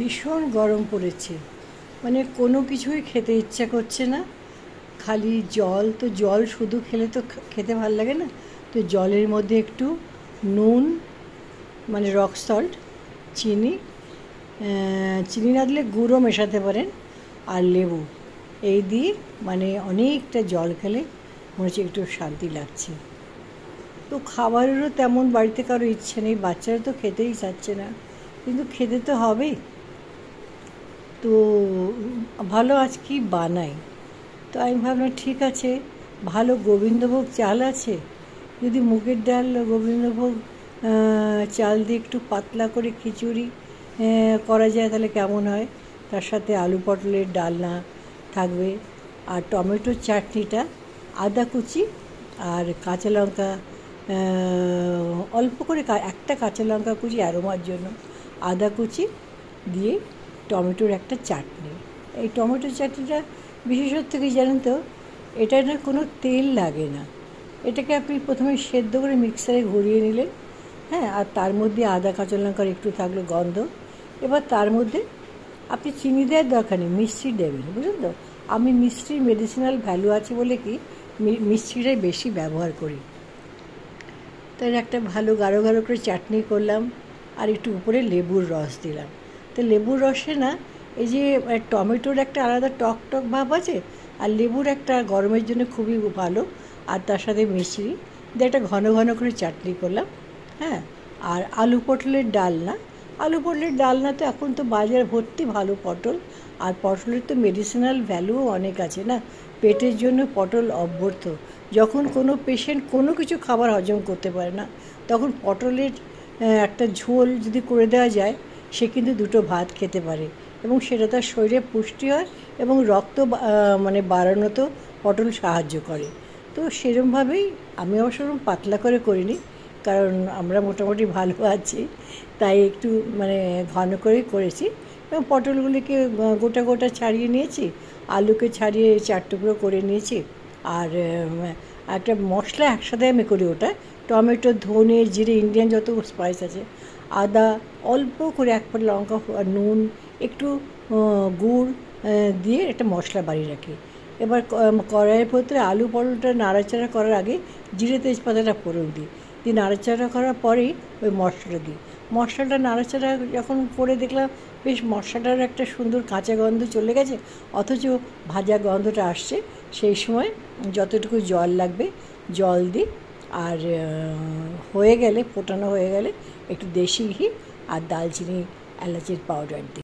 ভীষণ গরম পড়েছে, মানে কোনো কিছুই খেতে ইচ্ছা করছে না। খালি জল, তো জল শুধু খেলে তো খেতে ভালো লাগে না। তো জলের মধ্যে একটু নুন, মানে রক সল্ট, চিনি, চিনি না দিলে গুঁড়ো মেশাতে পারেন, আর লেবু, এই দিয়ে মানে অনেকটা জল খেলে মনে হচ্ছে একটু শান্তি লাগছে। তো খাবারেরও তেমন বাড়িতে কারো ইচ্ছে নেই, বাচ্চারা তো খেতেই চাচ্ছে না, কিন্তু খেতে তো হবেই। তো ভালো আজ কি বানাই, তো আমি ভাবলাম ঠিক আছে, ভালো গোবিন্দভোগ চাল আছে, যদি মুগের ডাল গোবিন্দভোগ চাল দিয়ে একটু পাতলা করে খিচুড়ি করা যায় তাহলে কেমন হয়। তার সাথে আলু পটলের ডালনা থাকবে, আর টমেটোর চাটনিটা আদা কুচি আর কাঁচা লঙ্কা, অল্প করে একটা কাঁচা লঙ্কা কুচি অ্যারোমার জন্য, আদা কুচি দিয়ে টমেটোর একটা চাটনি। এই টমেটোর চাটনিটা বিশেষত্ব কি জানেন তো, এটা না কোনো তেল লাগে না। এটাকে আপনি প্রথমে সেদ্ধ করে মিক্সারে ঘুরিয়ে নিলেন, হ্যাঁ, আর তার মধ্যে আদা কাঁচা লঙ্কার একটু থাকলো গন্ধ। এবার তার মধ্যে আপনি চিনি দেওয়ার দরকার নেই, মিষ্টি দেবেন, বুঝলেন তো। আমি মিষ্টির মেডিসিনাল ভ্যালু আছে বলে কি মিষ্টিটাই বেশি ব্যবহার করি। তাই একটা ভালো গাঢ় গাঢ় করে চাটনি করলাম, আর একটু উপরে লেবুর রস দিলাম। তো লেবুর রসে না এই যে টমেটোর একটা আলাদা টক টক ভাব আছে, আর লেবুর একটা গরমের জন্য খুবই ভালো, আর তার সাথে মিশ্রি দিয়ে একটা ঘন ঘন করে চাটনি করলাম। হ্যাঁ, আর আলু পটলের ডালনা, আলু পটলের ডালনা তো এখন তো বাজার ভর্তি ভালো পটল, আর পটলের তো মেডিসিনাল ভ্যালুও অনেক আছে না, পেটের জন্য পটল অভ্যর্থ। যখন কোনো পেশেন্ট কোনো কিছু খাবার হজম করতে পারে না, তখন পটলের একটা ঝোল যদি করে দেওয়া যায়, সে কিন্তু দুটো ভাত খেতে পারে, এবং সেটা তার শরীরে পুষ্টি হয় এবং রক্ত মানে বাড়ানোতেও পটল সাহায্য করে। তো সেরকমভাবেই আমি অবশ্য পাতলা করে করিনি, কারণ আমরা মোটামুটি ভালো আছি, তাই একটু মানে ঘন করেই করেছি। এবং পটলগুলিকে গোটা গোটা ছাড়িয়ে নিয়েছি, আলুকে ছাড়িয়ে 4 টুকরো করে নিয়েছি, আর একটা মশলা একসাথে আমি করি, ওটা টমেটো, ধনে, জিরে, ইন্ডিয়ান যত স্পাইস আছে, আদা, অল্প করে 1 ফোঁটা লঙ্কা, নুন, একটু গুড় দিয়ে একটা মশলা বানিয়ে রাখি। এবার কড়াইয়ের ভেতরে আলু পটলটা নাড়াচাড়া করার আগে জিরে তেজপাতাটা ফোড়ন দিই, দিয়ে নাড়াচাড়া করার পরেই ওই মশলাটা দিই। মশলাটা নাড়াচাড়া যখন করে দেখলাম বেশ মশলাটার একটা সুন্দর কাঁচা গন্ধ চলে গেছে, অথচ ভাজা গন্ধটা আসছে, সেই সময় যতটুকু জল লাগবে জল দিই, আর হয়ে গেলে, ফোটানো হয়ে গেলে একটু দেশি ঘি আর দালচিনি এলাচের পাউডার দিই।